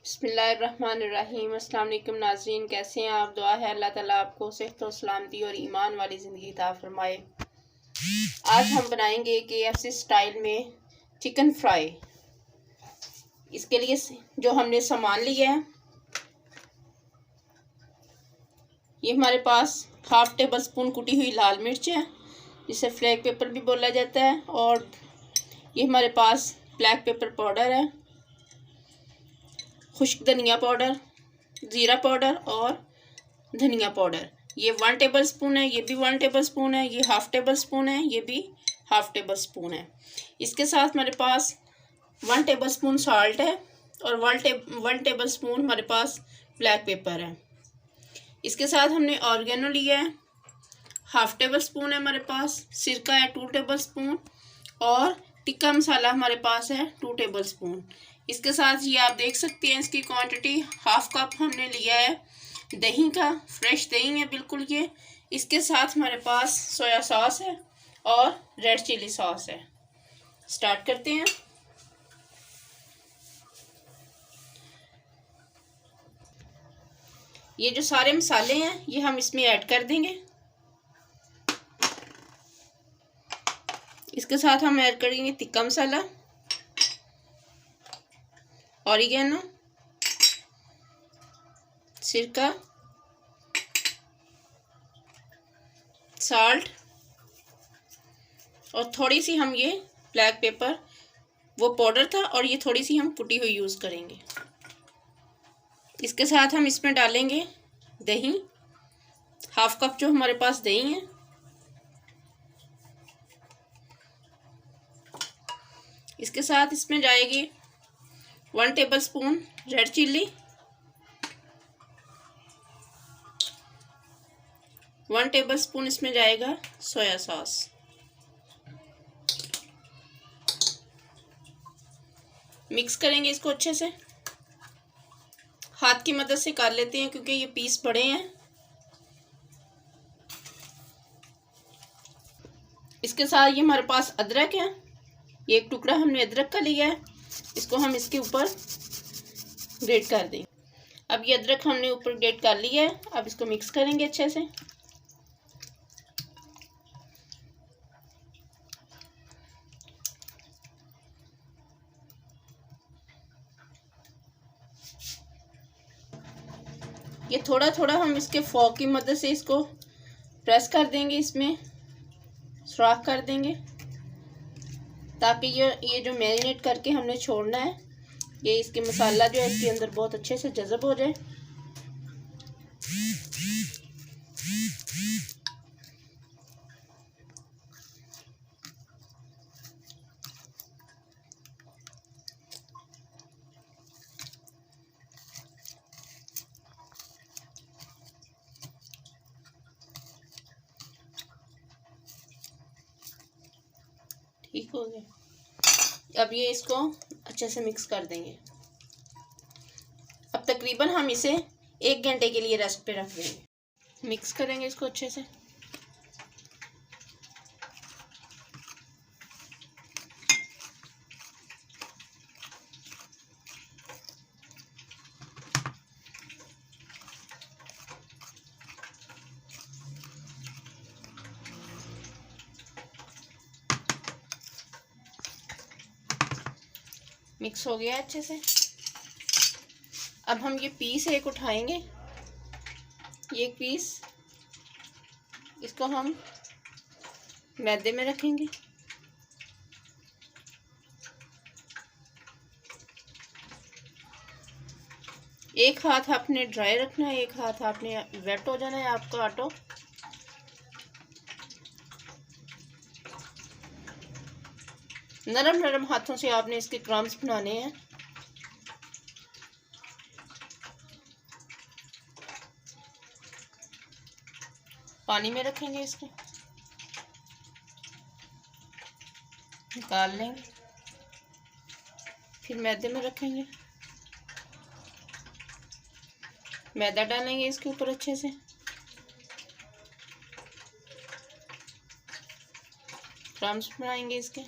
बिस्मिल्लाहिर्रहमानिर्रहीम। अस्सलाम वालेकुम नाज़रीन, कैसे हैं आप? दुआ है अल्लाह ताला आपको सेहत और सलामती और ईमान वाली ज़िंदगी अता फरमाए। आज हम बनाएंगे KFC स्टाइल में चिकन फ्राई। इसके लिए जो हमने सामान लिया है, ये हमारे पास हाफ टेबल स्पून कुटी हुई लाल मिर्च है, जिसे फ्लैग पेपर भी बोला जाता है, और ये हमारे पास ब्लैक पेपर पाउडर है, खुश्क धनिया पाउडर, ज़ीरा पाउडर और धनिया पाउडर। ये 1 टेबल स्पून है, ये भी 1 टेबल स्पून है, ये हाफ़ टेबल स्पून है, ये भी हाफ़ टेबल स्पून है। इसके साथ हमारे पास 1 टेबल स्पून साल्ट है और 1 टेबल स्पून हमारे पास ब्लैक पेपर है। इसके साथ हमने ऑर्गेनो लिया है, हाफ़ टेबल स्पून है हमारे पास, सिरका है 2 टेबल स्पून और टिक्का मसाला हमारे पास है 2 टेबल स्पून। इसके साथ ये आप देख सकते हैं, इसकी क्वांटिटी हाफ कप हमने लिया है दही का, फ्रेश दही है बिल्कुल ये। इसके साथ हमारे पास सोया सॉस है और रेड चिली सॉस है। स्टार्ट करते हैं। ये जो सारे मसाले हैं ये हम इसमें ऐड कर देंगे। इसके साथ हम ऐड करेंगे टिक्का मसाला, ऑरिगेनो, सिरका, साल्ट और थोड़ी सी हम ये ब्लैक पेपर, वो पाउडर था, और ये थोड़ी सी हम कुटी हुई यूज़ करेंगे। इसके साथ हम इसमें डालेंगे दही, हाफ कप जो हमारे पास दही है। इसके साथ इसमें जाएगी 1 table spoon red chilli, 1 table spoon इसमें जाएगा सोया सॉस। मिक्स करेंगे इसको अच्छे से, हाथ की मदद से कर लेते हैं क्योंकि ये पीस बड़े हैं। इसके साथ ये हमारे पास अदरक है, ये एक टुकड़ा हमने अदरक का लिया है, इसको हम इसके ऊपर ग्रेट कर देंगे। अब ये अदरक हमने ऊपर ग्रेट कर लिया है, अब इसको मिक्स करेंगे अच्छे से। ये थोड़ा थोड़ा हम इसके फोक की मदद से इसको प्रेस कर देंगे, इसमें सुराख कर देंगे, ताकि ये जो मैरिनेट करके हमने छोड़ना है, ये इसके मसाला जो है इसके अंदर बहुत अच्छे से जज़ब हो जाए। ठीक हो गया। अब ये इसको अच्छे से मिक्स कर देंगे। अब तकरीबन हम इसे 1 घंटे के लिए रेस्ट पे रख देंगे। मिक्स करेंगे इसको अच्छे से। मिक्स हो गया अच्छे से। अब हम ये पीस एक उठाएंगे, ये पीस, इसको हम मैदे में रखेंगे। एक हाथ आपने ड्राई रखना है, एक हाथ आपने वेट हो जाना है आपका आटो। नरम नरम हाथों से आपने इसके क्रम्स बनाने हैं। पानी में रखेंगे, इसको निकाल लेंगे, फिर मैदे में रखेंगे, मैदा डालेंगे इसके ऊपर अच्छे से, क्रम्स बनाएंगे इसके।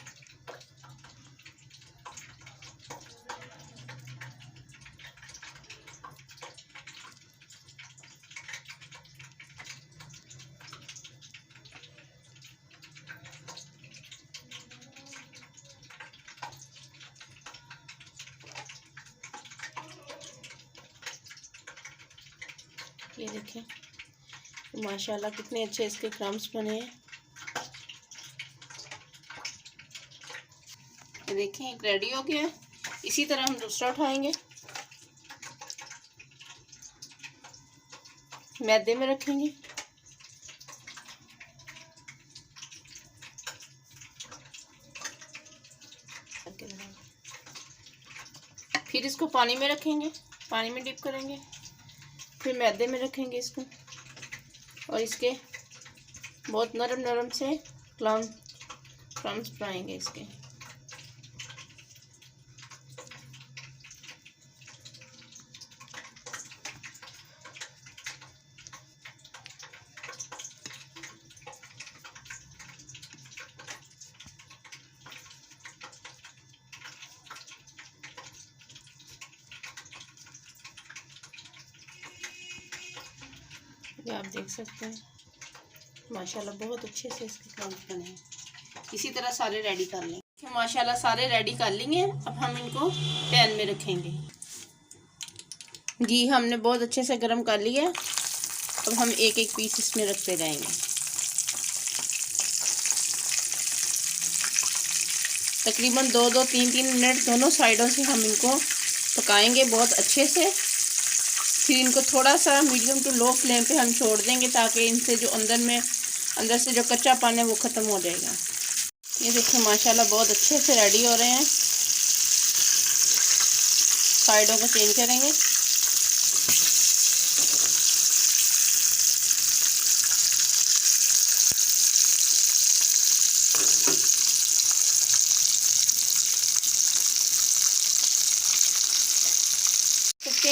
ये देखें माशाल्लाह कितने अच्छे इसके क्रम्स बने हैं। ये देखें एक रेडी हो गया है। इसी तरह हम दूसरा उठाएंगे, मैदे में रखेंगे, फिर इसको पानी में रखेंगे, पानी में डिप करेंगे, फिर मैदे में रखेंगे इसको और इसके बहुत नरम नरम से क्रम्स बनाएंगे इसके। ये आप देख सकते हैं माशाल्लाह बहुत अच्छे से इसके क्रम्स बने हैं। इसी तरह सारे रेडी कर लें। माशाल्लाह सारे रेडी कर लेंगे। अब हम इनको पैन में रखेंगे। घी हमने बहुत अच्छे से गर्म कर लिया है। अब हम एक एक पीस इसमें रखते जाएंगे। तकरीबन 2-3 मिनट दोनों साइडों से हम इनको पकाएंगे बहुत अच्छे से। फिर इनको थोड़ा सा मीडियम टू लो फ्लेम पे हम छोड़ देंगे ताकि इनसे जो अंदर से जो कच्चापन है वो ख़त्म हो जाएगा। ये देखिए माशाल्लाह बहुत अच्छे से रेडी हो रहे हैं। साइडों को चेंज करेंगे।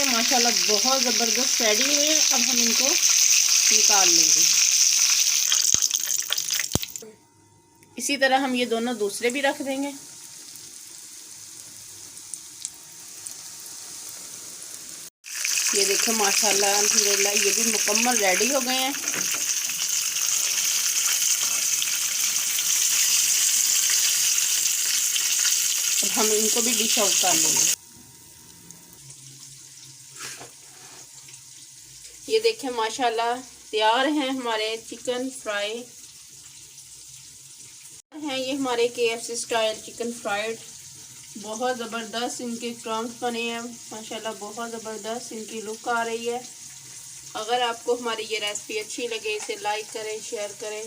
माशाल्लाह बहुत ज़बरदस्त रेडी हुए हैं। अब हम इनको निकाल लेंगे। इसी तरह हम ये दोनों दूसरे भी रख देंगे। ये देखो माशाल्लाह अल्हम्दुलिल्लाह ये भी मुकम्मल रेडी हो गए हैं। अब हम इनको भी डिश आउट कर लेंगे। ये देखें माशाल्लाह तैयार हैं हमारे चिकन फ्राई हैं। ये हमारे KFC स्टाइल चिकन फ्राइड बहुत ज़बरदस्त इनके क्रम्स बने हैं माशाल्लाह। बहुत ज़बरदस्त इनकी लुक आ रही है। अगर आपको हमारी ये रेसिपी अच्छी लगे इसे लाइक करें, शेयर करें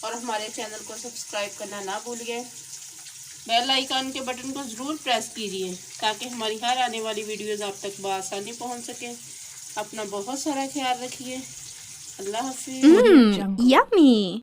और हमारे चैनल को सब्सक्राइब करना ना भूलिए। बेल आइकन के बटन को ज़रूर प्रेस कीजिए ताकि हमारी हर आने वाली वीडियोज़ आप तक बआसानी पहुँच सके। अपना बहुत सारा ख्याल रखिए। अल्लाह हाफिज़। Yummy.